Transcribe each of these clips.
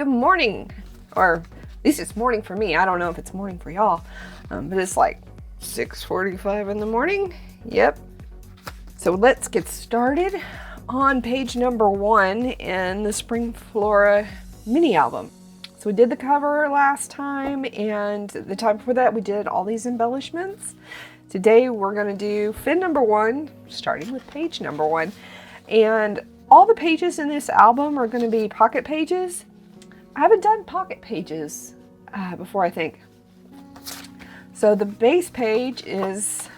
Good morning, or at least it's morning for me. I don't know if it's morning for y'all, but it's like 6:45 in the morning. Yep. So let's get started on page number 1 in the Spring Flora mini album. So we did the cover last time, and the time before that we did all these embellishments. Today we're going to do fin number 1, starting with page number 1. And all the pages in this album are going to be pocket pages. I haven't done pocket pages before, I think. So the base page is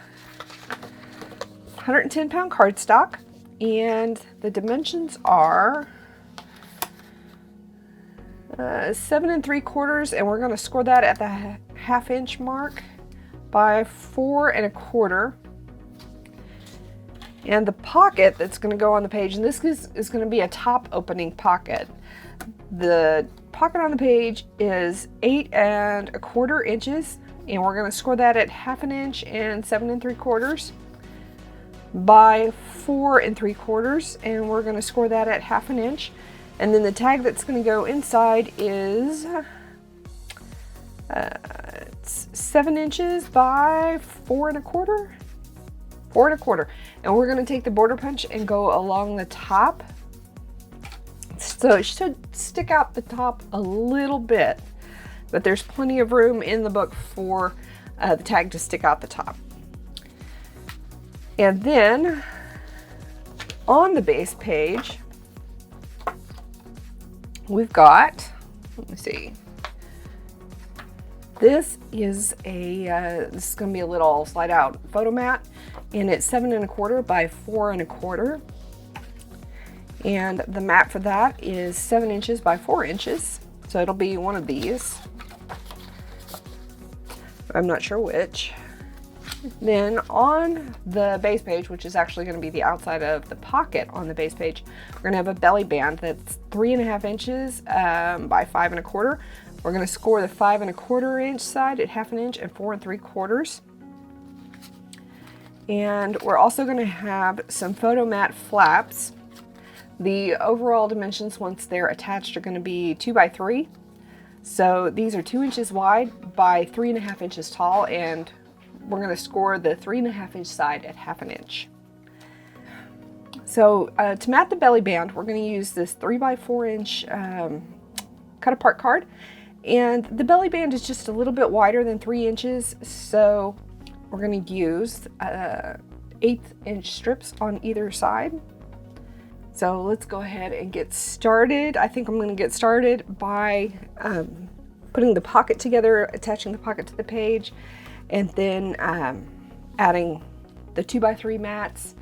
110 pound cardstock, and the dimensions are 7 3/4, and we're going to score that at the 1/2 inch mark by 4 1/4. And the pocket that's going to go on the page, and this is going to be a top opening pocket. The pocket on the page is 8 1/4 inches, and we're going to score that at 1/2 inch and 7 3/4 by 4 3/4, and we're going to score that at 1/2 inch. And then the tag that's going to go inside is it's 7 inches by 4 1/4. 4 1/4, and we're going to take the border punch and go along the top. So it should stick out the top a little bit, but there's plenty of room in the book for the tag to stick out the top. And then on the base page, we've got, let me see, this is this is going to be a little slide out photo mat, and it's 7 1/4 by 4 1/4. And the mat for that is 7 inches by 4 inches. So it'll be one of these. I'm not sure which. Then on the base page, which is actually going to be the outside of the pocket on the base page, we're going to have a belly band that's 3 1/2 inches by 5 1/4. We're going to score the 5 1/4 inch side at 1/2 inch and 4 3/4. And we're also going to have some photo mat flaps. The overall dimensions, once they're attached, are going to be 2 by 3. So these are 2 inches wide by 3 1/2 inches tall, and we're going to score the 3 1/2 inch side at 1/2 inch. So to mat the belly band, we're going to use this 3 by 4 inch cut apart card, and the belly band is just a little bit wider than 3 inches, so we're going to use 1/8 inch strips on either side. So let's go ahead and get started. I think I'm going to get started by putting the pocket together, attaching the pocket to the page, and then adding the 2 by 3 mats,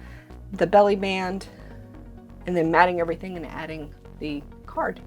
the belly band, and then matting everything and adding the card.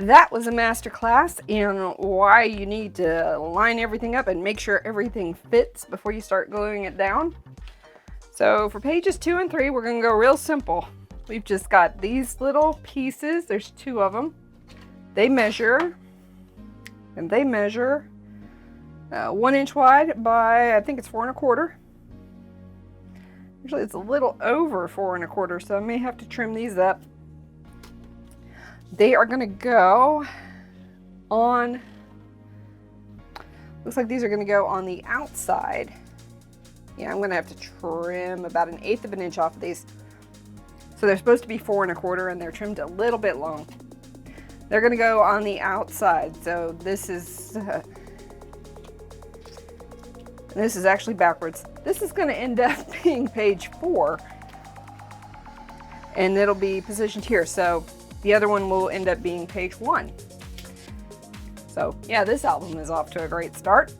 that was a master class in why you need to line everything up and make sure everything fits before you start gluing it down. So for pages 2 and 3, we're going to go real simple. We've just got these little pieces. There's 2 of them. They measure, and they measure 1 inch wide by, I think it's 4 1/4. Actually, it's a little over 4 1/4, so I may have to trim these up. They are going to go on, looks like these are going to go on the outside. Yeah, I'm going to have to trim about 1/8 of an inch off of these. So they're supposed to be 4 1/4, and they're trimmed a little bit long. They're going to go on the outside. So this is actually backwards. This is going to end up being page 4, and it'll be positioned here. So the other one will end up being page 1. So yeah, this album is off to a great start.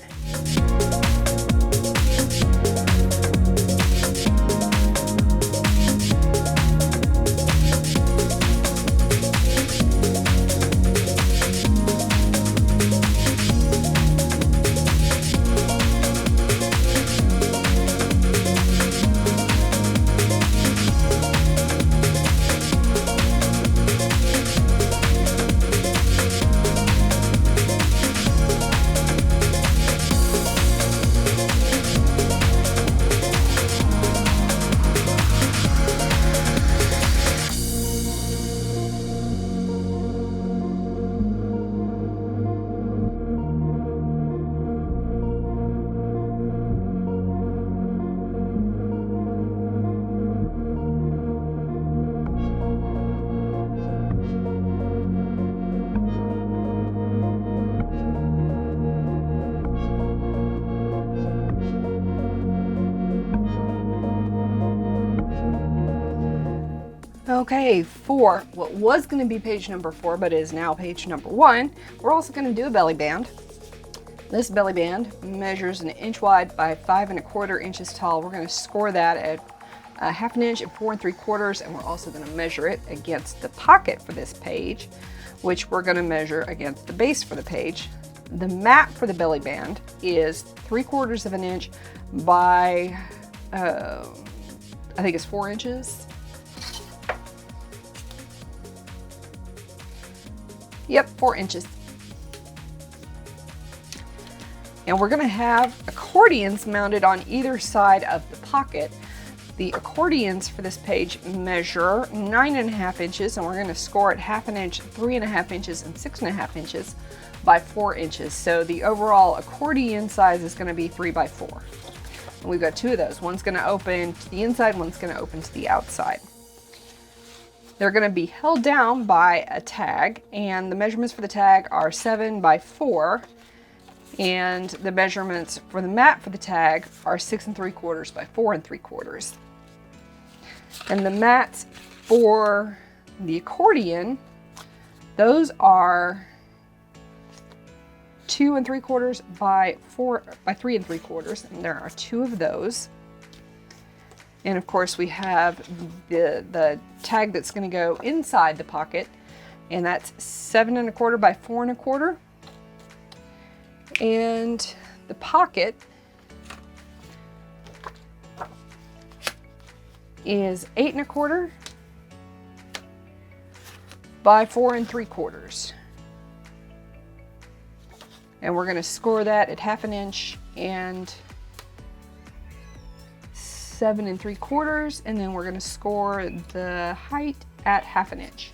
Okay, for what was going to be page number 4, but is now page number 1, we're also going to do a belly band. This belly band measures 1 inch wide by 5 1/4 inches tall. We're going to score that at 1/2 inch and 4 3/4, and we're also going to measure it against the pocket for this page, which we're going to measure against the base for the page. The mat for the belly band is 3/4 of an inch by, I think it's 4 inches. Yep, 4 inches. And we're going to have accordions mounted on either side of the pocket. The accordions for this page measure 9 1/2 inches, and we're going to score at 1/2 inch, 3 1/2 inches, and 6 1/2 inches by 4 inches. So the overall accordion size is going to be 3 by 4. And we've got 2 of those. One's going to open to the inside, one's going to open to the outside. They're going to be held down by a tag, and the measurements for the tag are 7 by 4, and the measurements for the mat for the tag are 6 3/4 by 4 3/4. And the mats for the accordion, those are 2 3/4 by 3 3/4, and there are 2 of those. And of course we have the tag that's going to go inside the pocket, and that's 7 1/4 by 4 1/4. And the pocket is 8 1/4 by 4 3/4. And we're going to score that at 1/2 inch and 7 3/4, and then we're going to score the height at 1/2 inch.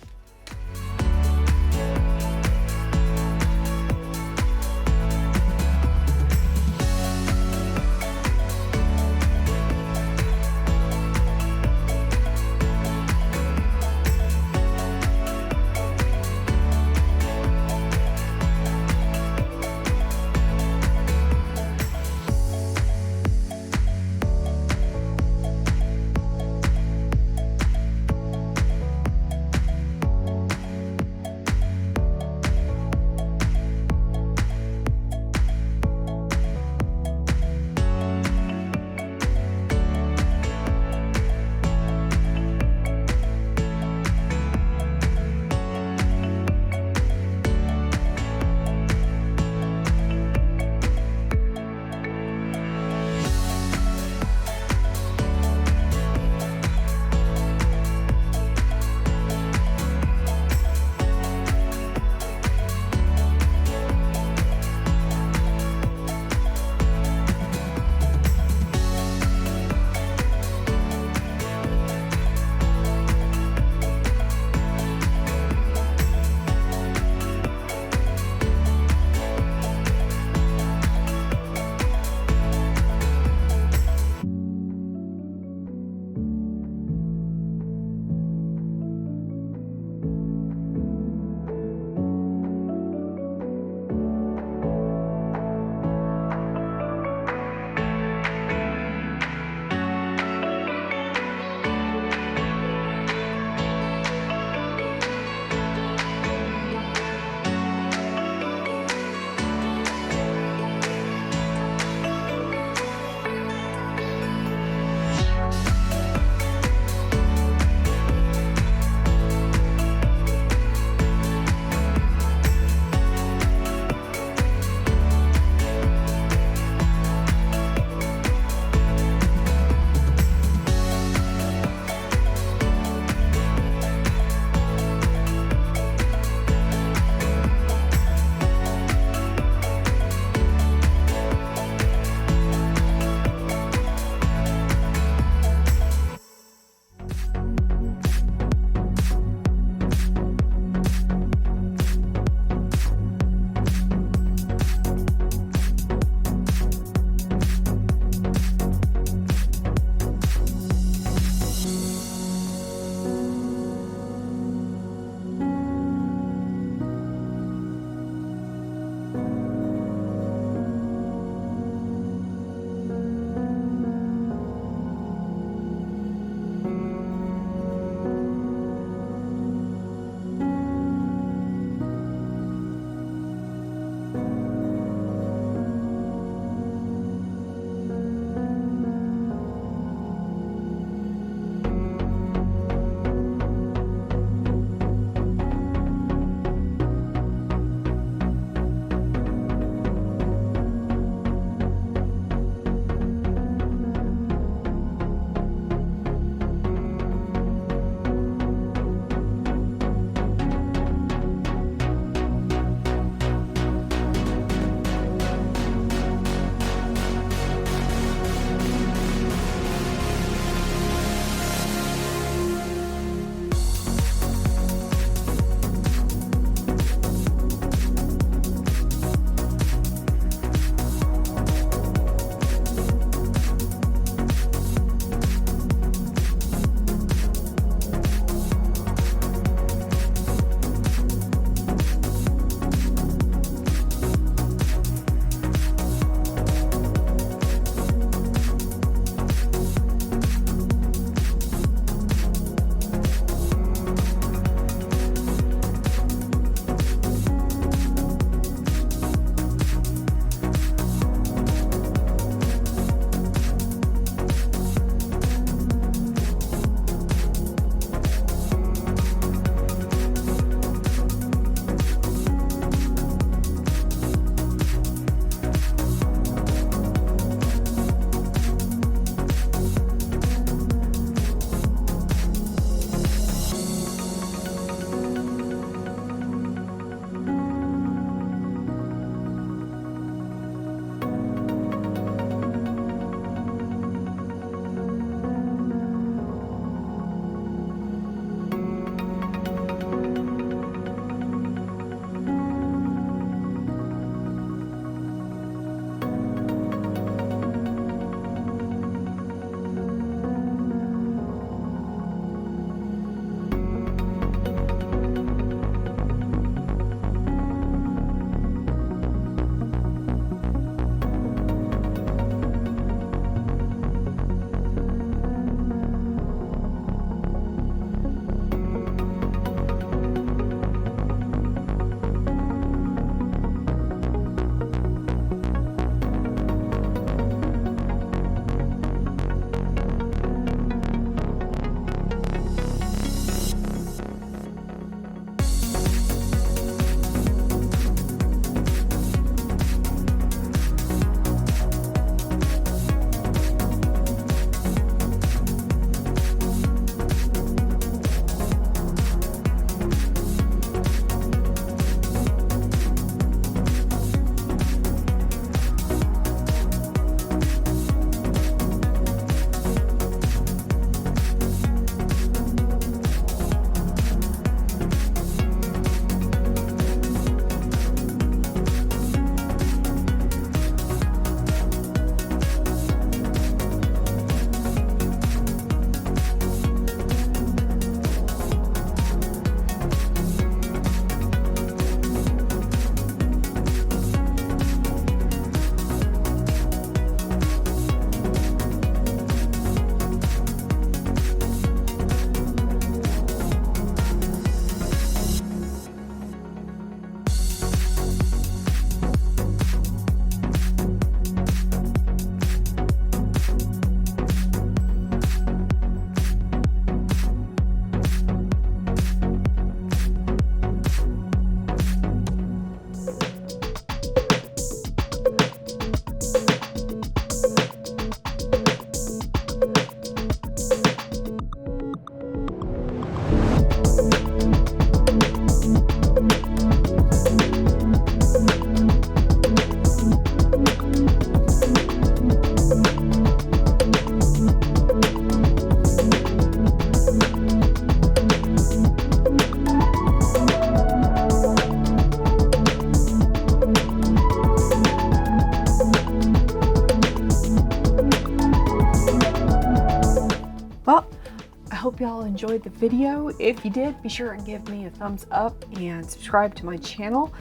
hope y'all enjoyed the video. If you did, be sure and give me a thumbs up and subscribe to my channel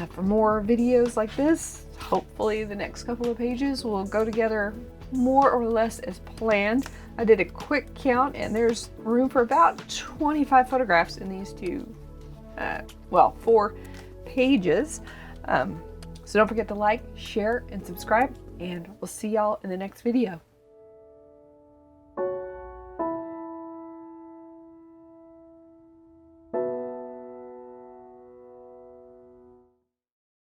for more videos like this. Hopefully the next couple of pages will go together more or less as planned. I did a quick count and there's room for about 25 photographs in these four pages. So don't forget to like, share, and subscribe, and we'll see y'all in the next video.